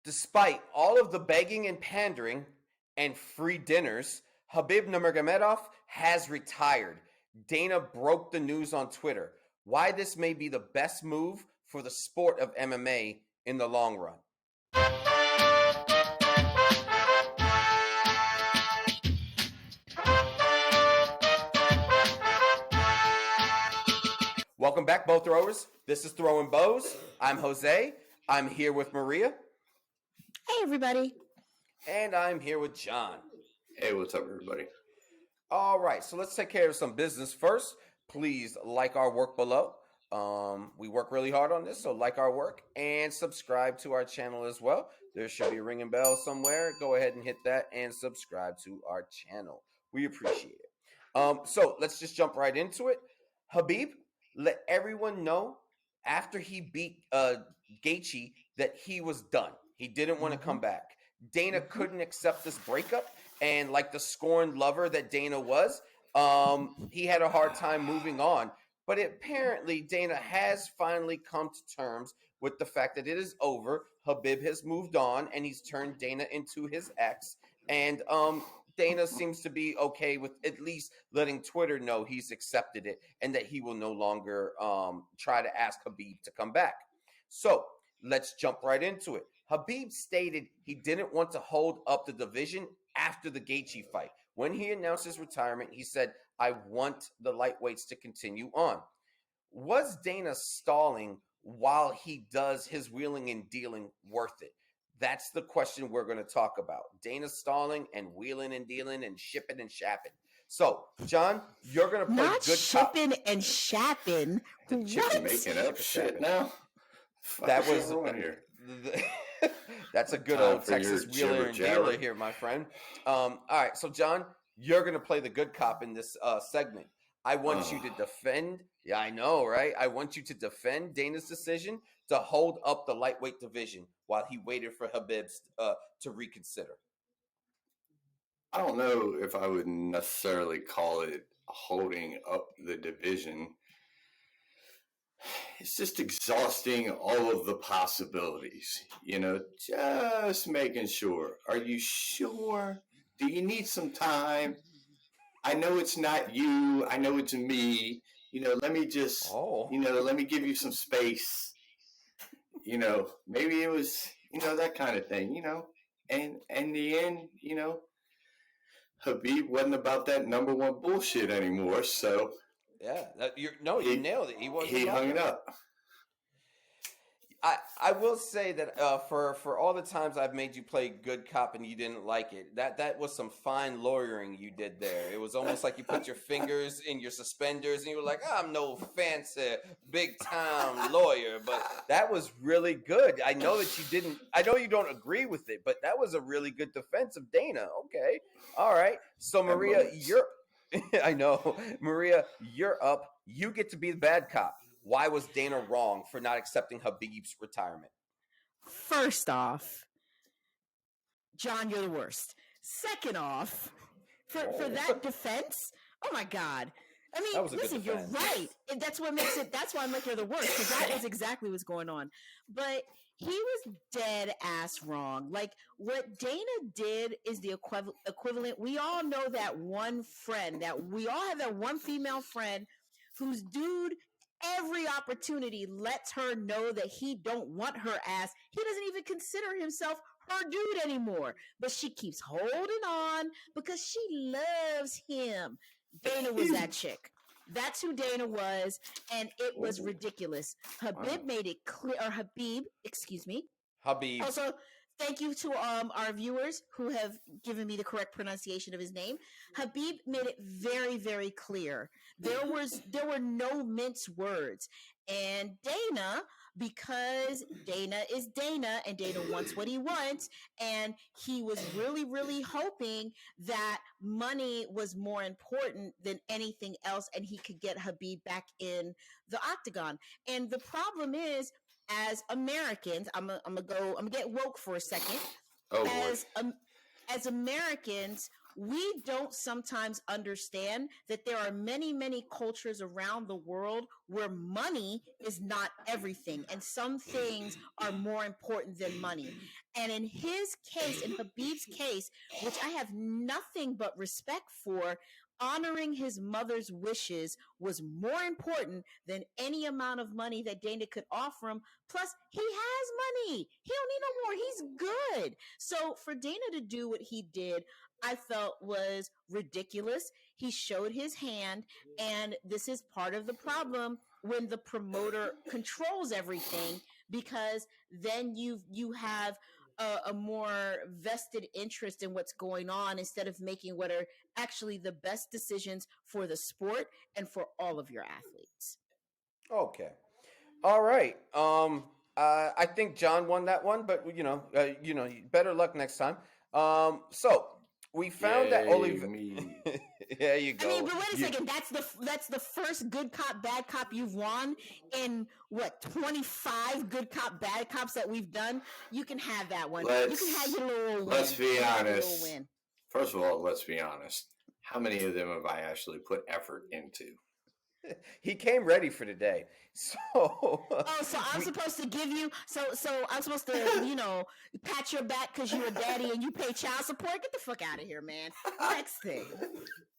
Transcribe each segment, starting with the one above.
Despite all of the begging and pandering and free dinners, Khabib Nurmagomedov has retired. Dana broke the news on Twitter. Why this may be the best move for the sport of MMA in the long run. Welcome back, bow throwers. This is Throwing Bows. I'm Jose. I'm here with Maria. Hey, everybody. And I'm here with John. Hey, what's up, everybody? All right, so let's take care of some business first. Please like our work below. We work really hard on this, so like our work and subscribe to our channel as well. There should be a ringing bell somewhere. Go ahead and hit that and subscribe to our channel. We appreciate it. So let's just jump right into it. Khabib let everyone know after he beat Gaethje that he was done. He didn't want to come back. Dana couldn't accept this breakup, and like the scorned lover that Dana was, he had a hard time moving on. But apparently, Dana has finally come to terms with the fact that it is over. Khabib has moved on, and he's turned Dana into his ex. And Dana seems to be okay with at least letting Twitter know he's accepted it and that he will no longer try to ask Khabib to come back. So let's jump right into it. Khabib stated he didn't want to hold up the division after the Gaethje fight. When he announced his retirement, he said, I want the lightweights to continue on. Was Dana stalling while he does his wheeling and dealing worth it? That's the question we're going to talk about. Dana stalling and wheeling and dealing and shipping and shapping. So, John, you're going to play Not good shipping cop. and shapping. What? Making up shit now. That was here. That's a good Time old for Texas your wheeler and jibber-jabber. dealer here, my friend. All right, so John, you're going to play the good cop in this segment. I want you to defend. Yeah, I know, right? I want you to defend Dana's decision to hold up the lightweight division while he waited for Khabib to reconsider. I don't know if I would necessarily call it holding up the division. It's just exhausting all of the possibilities, just making sure. Are you sure? Do you need some time? I know it's not you. I know it's me. Let me just, let me give you some space. Maybe it was, that kind of thing, And in the end, Khabib wasn't about that number one bullshit anymore, so... Yeah, you nailed it. He hung it up. I will say that for all the times I've made you play good cop and you didn't like it, that was some fine lawyering you did there. It was almost like you put your fingers in your suspenders and you were like, I'm no fancy big time lawyer, but that was really good. I know you don't agree with it, but that was a really good defense of Dana. Okay, all right. So Maria, I know. Maria, you're up. You get to be the bad cop. Why was Dana wrong for not accepting Khabib's retirement? First off, John, you're the worst. Second off, for that defense, oh my God. I mean, listen, you're right. And that's what makes it, that's why I'm like, you're the worst, because that is exactly what's going on. But he was dead ass wrong. Like, what Dana did is the equivalent. We all know that one friend, we all have that one female friend whose dude, every opportunity lets her know that he don't want her ass. He doesn't even consider himself her dude anymore. But she keeps holding on because she loves him. Dana was that chick. That's who Dana was, and it was ridiculous. Khabib made it clear, or Khabib. Also, thank you to our viewers who have given me the correct pronunciation of his name. Khabib made it very, very clear. There were no mince words. And Dana, because Dana is Dana and Dana wants what he wants, and he was really, really hoping that money was more important than anything else and he could get Khabib back in the octagon. And the problem is, as Americans, I'm gonna get woke for a second. Oh, as Americans, we don't sometimes understand that there are many, many cultures around the world where money is not everything, and some things are more important than money. And in his case, in Khabib's case, which I have nothing but respect for, honoring his mother's wishes was more important than any amount of money that Dana could offer him. Plus, he has money. He don't need no more. He's good. So for Dana to do what he did, I felt was ridiculous. He showed his hand, and this is part of the problem when the promoter controls everything, because then you have a more vested interest in what's going on instead of making what are actually the best decisions for the sport and for all of your athletes. Okay. All right. I think John won that one, but better luck next time. So we found that Oliver. There you go. I mean, but wait a second. That's the first good cop, bad cop you've won in what 25 good cop, bad cops that we've done. You can have that one. You can have your little win. Let's be honest. First of all, let's be honest. How many of them have I actually put effort into? He came ready for today. So so I'm supposed to give you so I'm supposed to, pat your back because you're a daddy and you pay child support? Get the fuck out of here, man. Next thing.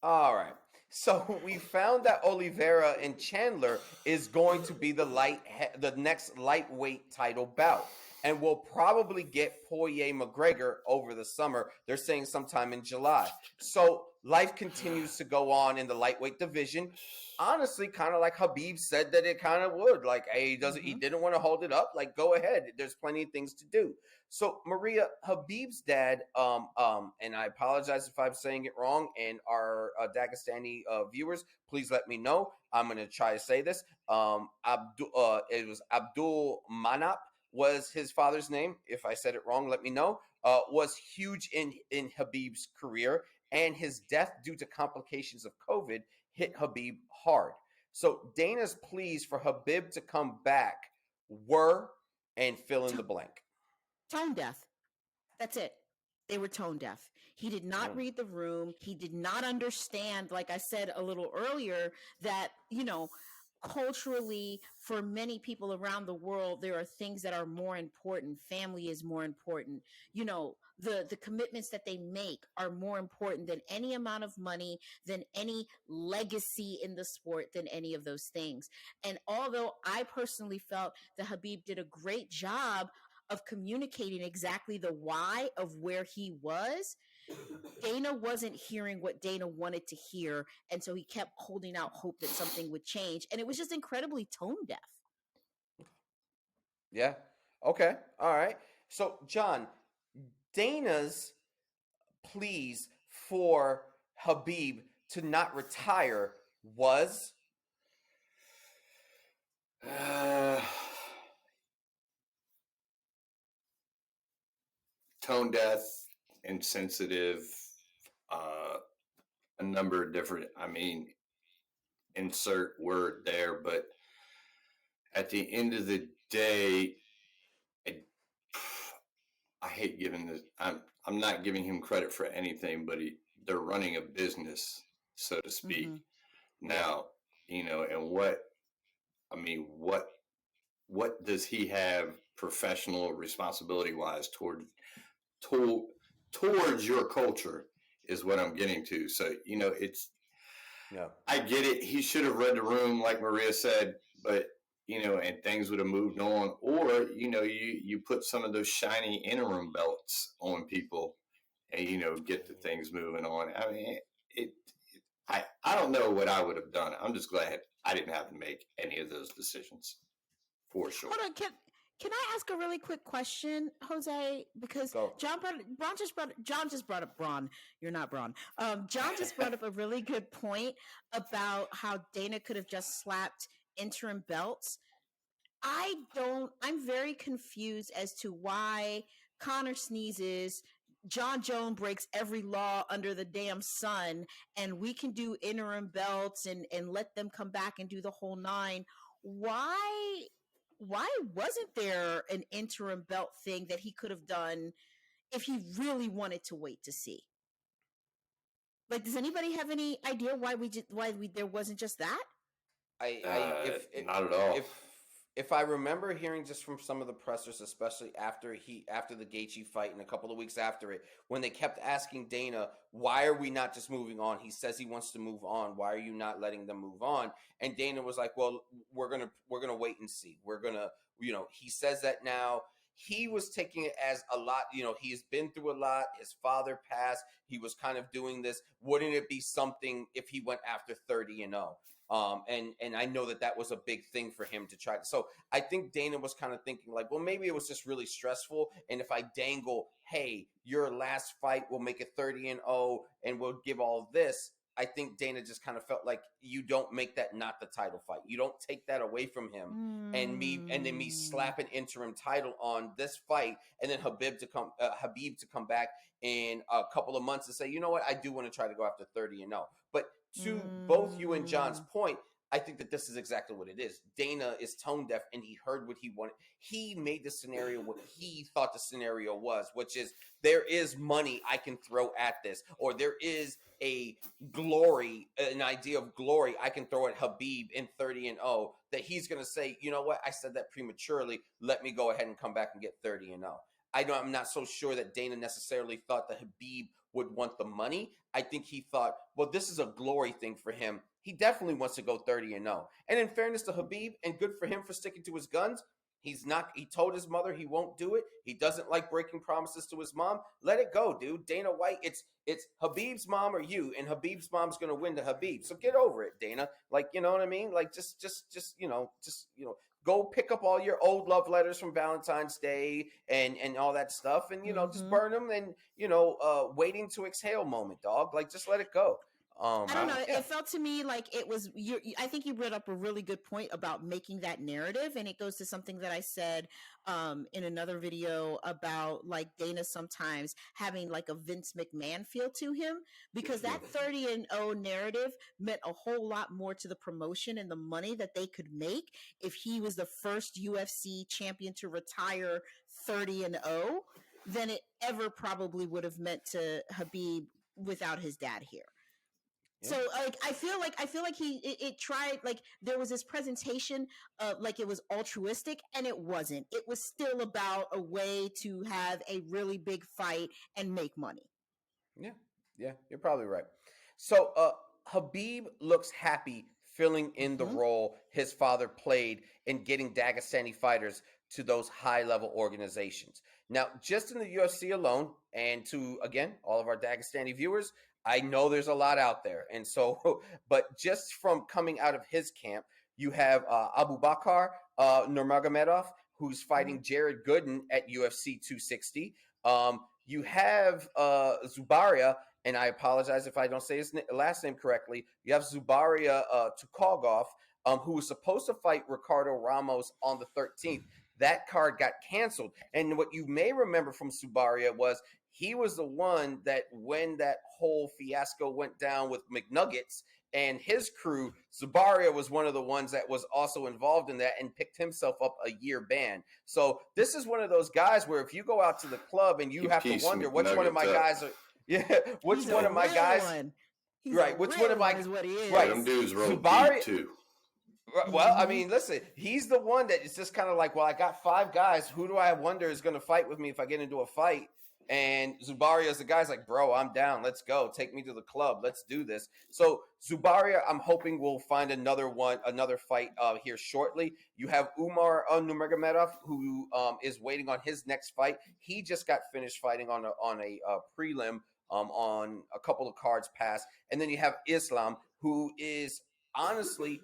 All right. So we found that Oliveira and Chandler is going to be the next lightweight title bout. And we'll probably get Poirier McGregor over the summer. They're saying sometime in July. So life continues to go on in the lightweight division. Honestly, kind of like Khabib said that it kind of would. Like, hey, he didn't want to hold it up. Like, go ahead. There's plenty of things to do. So, Maria, Khabib's dad, and I apologize if I'm saying it wrong, and our Dagestani viewers, please let me know. I'm going to try to say this. It was Abdul Manap was his father's name. If I said it wrong, let me know. Was huge in Khabib's career, and his death due to complications of COVID hit Khabib hard. So Dana's pleas for Khabib to come back were, and fill in the blank. Tone deaf. That's it. They were tone deaf. He did not read the room. He did not understand, like I said a little earlier, that, culturally, for many people around the world, there are things that are more important. Family is more important. The commitments that they make are more important than any amount of money, than any legacy in the sport, than any of those things. And although I personally felt that Khabib did a great job of communicating exactly the why of where he was, Dana wasn't hearing what Dana wanted to hear, and so he kept holding out hope that something would change, and it was just incredibly tone deaf. Yeah. Okay. All right. So, John, Dana's pleas for Khabib to not retire was tone deaf, insensitive, a number of different, insert word there, but at the end of the day, I hate giving this, I'm not giving him credit for anything, but they're running a business, so to speak. Mm-hmm. Now, and what does he have professional responsibility wise towards your culture is what I'm getting to. So, I get it. He should have read the room, like Maria said, but, and things would have moved on. Or, you put some of those shiny interim belts on people and, get the things moving on. I mean, I don't know what I would have done. I'm just glad I didn't have to make any of those decisions, for sure. Hold on, can I ask a really quick question, Jose? Because John just brought up Braun. You're not Braun. John just brought up a really good point about how Dana could have just slapped interim belts. I'm very confused as to why Connor sneezes, John Jones breaks every law under the damn sun, and we can do interim belts and let them come back and do the whole nine. Why wasn't there an interim belt thing that he could have done if he really wanted to wait to see? Like, does anybody have any idea why there wasn't just that? Not at all. If I remember hearing just from some of the pressers, especially after the Gaethje fight and a couple of weeks after it, when they kept asking Dana, why are we not just moving on? He says he wants to move on. Why are you not letting them move on? And Dana was like, well, we're gonna wait and see. We're gonna, he says that now. He was taking it as a lot, he's been through a lot. His father passed. He was kind of doing this. Wouldn't it be something if he went after 30-0? And I know that was a big thing for him to try. So I think Dana was kind of thinking like, well, maybe it was just really stressful. And if I dangle, hey, your last fight will make it 30-0 and we'll give all this. I think Dana just kind of felt like you don't make that not the title fight. You don't take that away from him and then me slap an interim title on this fight and then Habib to come back in a couple of months and say, you know what, I do want to try to go after 30-0. But to both you and John's point, I think that this is exactly what it is. Dana is tone deaf and he heard what he wanted. He made the scenario what he thought the scenario was, which is there is money I can throw at this, or there is an idea of glory I can throw at Habib in 30-0 that he's going to say, you know what, I said that prematurely. Let me go ahead and come back and get 30-0. I'm not so sure that Dana necessarily thought that Habib would want the money. I think he thought, well, this is a glory thing for him. He definitely wants to go 30-0. And in fairness to Habib, and good for him for sticking to his guns, he told his mother he won't do it. He doesn't like breaking promises to his mom. Let it go, dude. Dana White, it's Habib's mom or you, and Habib's mom's going to win to Habib. So get over it, Dana. Like, you know what I mean? Like, just go pick up all your old love letters from Valentine's Day and all that stuff and, just burn them and, waiting to exhale moment, dog. Like, just let it go. I don't know. Yeah. It felt to me like it was. I think you brought up a really good point about making that narrative, and it goes to something that I said in another video about like Dana sometimes having like a Vince McMahon feel to him, because that 30-0 narrative meant a whole lot more to the promotion and the money that they could make if he was the first UFC champion to retire 30-0 than it ever probably would have meant to Habib without his dad here. Yeah. So like I feel like it tried, like there was this presentation like it was altruistic, and it wasn't. It was still about a way to have a really big fight and make money. Yeah, you're probably right. So Habib looks happy filling in the role his father played in getting Dagestani fighters to those high-level organizations. Now, just in the UFC alone, and to, again, all of our Dagestani viewers, I know there's a lot out there. And so, but just from coming out of his camp, you have Abubakar Nurmagomedov, who's fighting Jared Gooden at UFC 260. You have Zubaira, and I apologize if I don't say his last name correctly. You have Zubaira Tukhugov, who was supposed to fight Ricardo Ramos on the 13th. That card got canceled. And what you may remember from Zubaira was he was the one that when that whole fiasco went down with McNuggets and his crew, Zubaira was one of the ones that was also involved in that and picked himself up a year ban. So this is one of those guys where if you go out to the club and you have to wonder which one of my guys are, which one of my guys, right? Which one of my, right? Them dudes roll deep too. Well, I mean, listen, he's the one that is just kind of like, well, I got 5 guys. Who do I wonder is going to fight with me if I get into a fight? And Zubaria is the guy's like, bro, I'm down. Let's go. Take me to the club. Let's do this. So Zubaria, I'm hoping we'll find another fight here shortly. You have Umar Nurmagomedov, who is waiting on his next fight. He just got finished fighting on a prelim on a couple of cards past. And then you have Islam, who is honestly,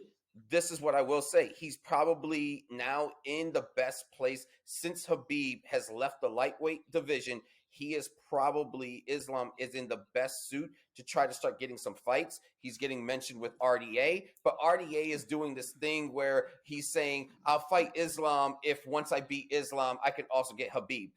this is what I will say. He's probably now in the best place since Habib has left the lightweight division. Islam is in the best suit to try to start getting some fights. He's getting mentioned with RDA, but RDA is doing this thing where he's saying, I'll fight Islam if once I beat Islam, I can also get Habib.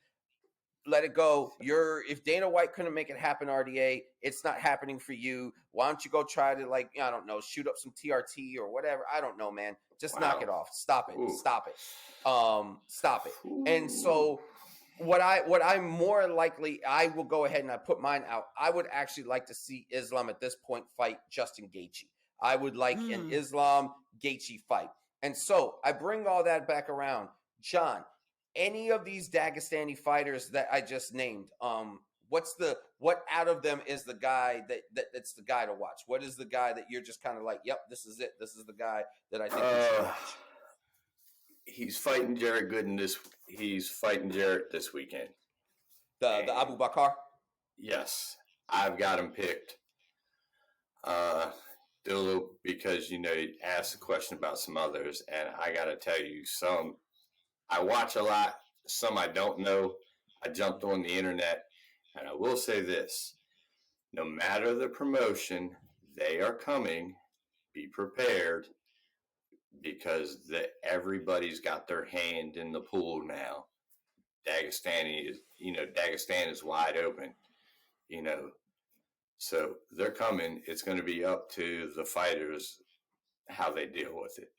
Let it go. If Dana White couldn't make it happen, RDA, it's not happening for you. Why don't you go try to, like, I don't know, shoot up some TRT or whatever. I don't know, man. Just knock it off. Stop it. Ooh. Stop it. Stop it. Ooh. And so what I'm more likely, I will go ahead and I put mine out. I would actually like to see Islam at this point fight Justin Gaethje. I would like an Islam Gaethje fight. And so I bring all that back around. John, any of these Dagestani fighters that I just named, what out of them is the guy that's the guy to watch? What is the guy that you're just kind of like, yep, this is it. This is the guy that I think we should watch. He's fighting Jared Gooden he's fighting Jared this weekend. The Abubakar? Yes. I've got him picked. Dulu, because you asked a question about some others, and I gotta tell you, some I watch a lot, some I don't know. I jumped on the internet, and I will say this: no matter the promotion, they are coming. Be prepared, because everybody's got their hand in the pool now. Dagestan is wide open, So they're coming. It's going to be up to the fighters how they deal with it.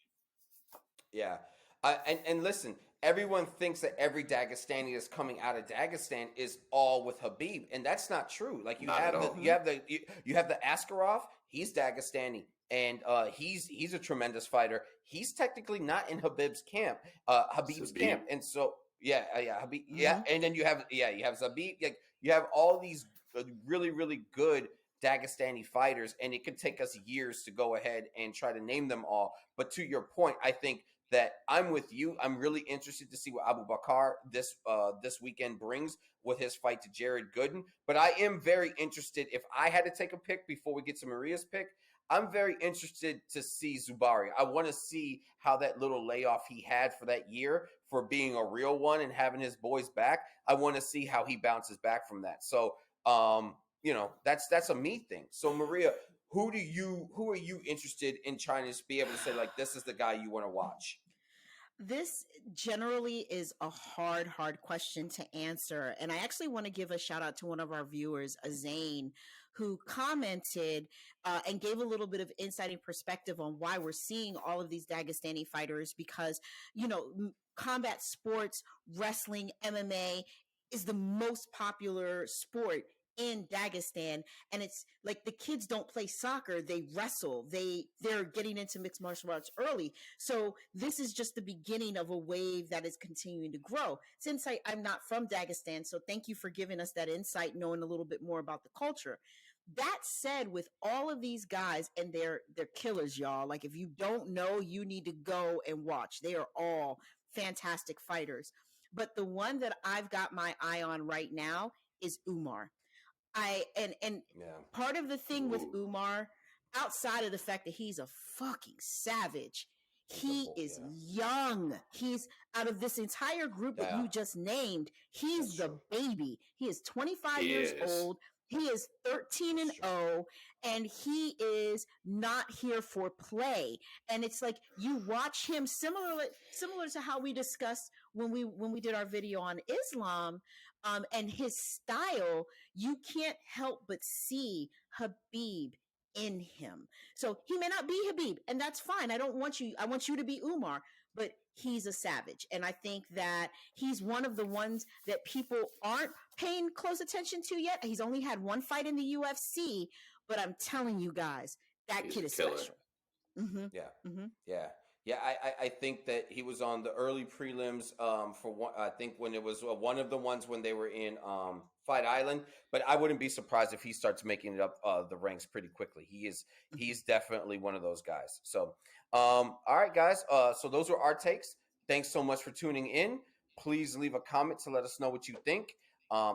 Yeah. And listen, everyone thinks that every Dagestani that's coming out of Dagestan is all with Khabib, and that's not true. Like you have the Askarov, he's Dagestani, and he's a tremendous fighter. He's technically not in Habib's camp, Habib's camp, and so Habib, and then you have Zabib, you have all these really, really good Dagestani fighters, and it could take us years to go ahead and try to name them all. But to your point, I think that I'm with you. I'm really interested to see what Abubakar this weekend brings with his fight to Jared Gooden. But I am very interested. If I had to take a pick before we get to Maria's pick, I'm very interested to see Zubaira. I want to see how that little layoff he had for that year for being a real one and having his boys back. I want to see how he bounces back from that. So, that's a me thing. So, Maria, who are you interested in trying to be able to say, like, this is the guy you want to watch? This generally is a hard question to answer. And I actually want to give a shout out to one of our viewers, Zane, who commented and gave a little bit of insight and perspective on why we're seeing all of these Dagestani fighters, because, combat sports, wrestling, MMA is the most popular sport in Dagestan, and it's like the kids don't play soccer, they wrestle, they're getting into mixed martial arts early. So this is just the beginning of a wave that is continuing to grow. Since I'm not from Dagestan, so thank you for giving us that insight, knowing a little bit more about the culture. That said, with all of these guys, and they're killers, y'all. Like, if you don't know, you need to go and watch. They are all fantastic fighters. But the one that I've got my eye on right now is Umar. Part of the thing with Umar, outside of the fact that he's a fucking savage, he is young. He's out of this entire group that you just named, he's the baby. He is 25 years old. He is 13-0, and he is not here for play. And it's like you watch him similar to how we discussed when we did our video on Islam, and his style. You can't help but see Khabib in him. So he may not be Khabib, and that's fine. I want you to be Umar, but he's a savage. And I think that he's one of the ones that people aren't paying close attention to yet. He's only had one fight in the UFC, but I'm telling you guys, that kid is special. Mm-hmm. Yeah. Mm-hmm. Yeah. Yeah, I think that he was on the early prelims for one. I think when it was one of the ones when they were in Fight Island, but I wouldn't be surprised if he starts making it up the ranks pretty quickly. He's definitely one of those guys. So, all right, guys. So those were our takes. Thanks so much for tuning in. Please leave a comment to let us know what you think.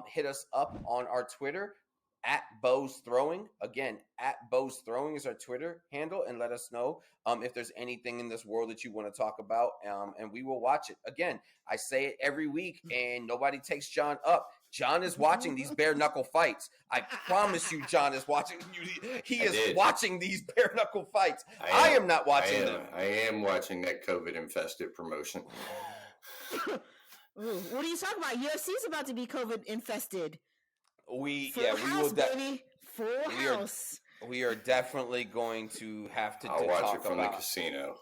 Hit us up on our Twitter at Bows Throwing. Again, at Bows Throwing is our Twitter handle, and let us know if there's anything in this world that you want to talk about, and we will watch it. Again, I say it every week, and nobody takes John up. John is watching these bare knuckle fights. I promise you, John is watching. He is watching these bare knuckle fights. I am not watching them. I am watching that COVID infested promotion. Ooh, what are you talking about? UFC is about to be COVID infested. We are definitely going to have to I'll watch talk it from about the casino.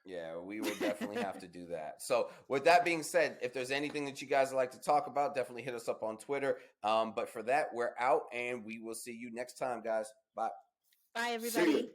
Yeah, we will definitely have to do that. So with that being said, if there's anything that you guys would like to talk about, definitely hit us up on Twitter. But for that, we're out, and we will see you next time, guys. Bye. Bye, everybody.